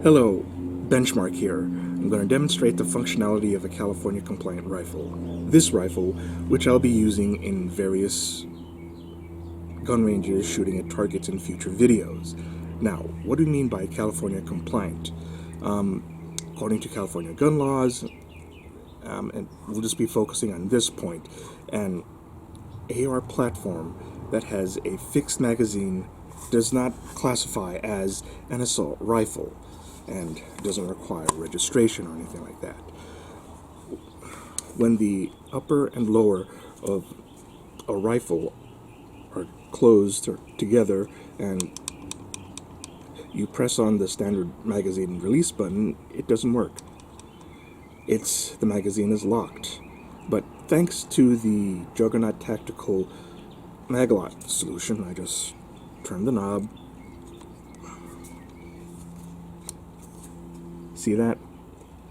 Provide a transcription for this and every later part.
Hello, Benchmark here. I'm going to demonstrate the functionality of a California compliant rifle. This rifle, which I'll be using in various gun ranges shooting at targets in future videos. Now, what do we mean by California compliant? According to California gun laws, and we'll just be focusing on this point, an AR platform that has a fixed magazine does not classify as an assault rifle and doesn't require registration or anything like that. When the upper and lower of a rifle are closed or together and you press on the standard magazine release button, it doesn't work. The magazine is locked. But thanks to the Juggernaut Tactical Mag-Lock solution, I just turn the knob. See that?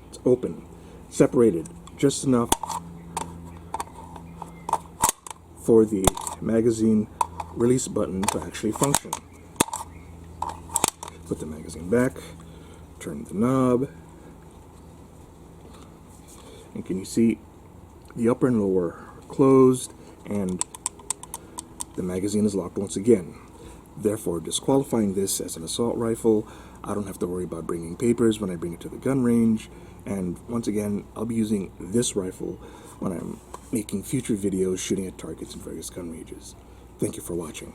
It's open, separated, just enough for the magazine release button to actually function. Put the magazine back, turn the knob, and can you see the upper and lower are closed and the magazine is locked once again, therefore disqualifying this as an assault rifle. I don't have to worry about bringing papers when I bring it to the gun range, and once again I'll be using this rifle when I'm making future videos shooting at targets in various gun ranges. Thank you for watching.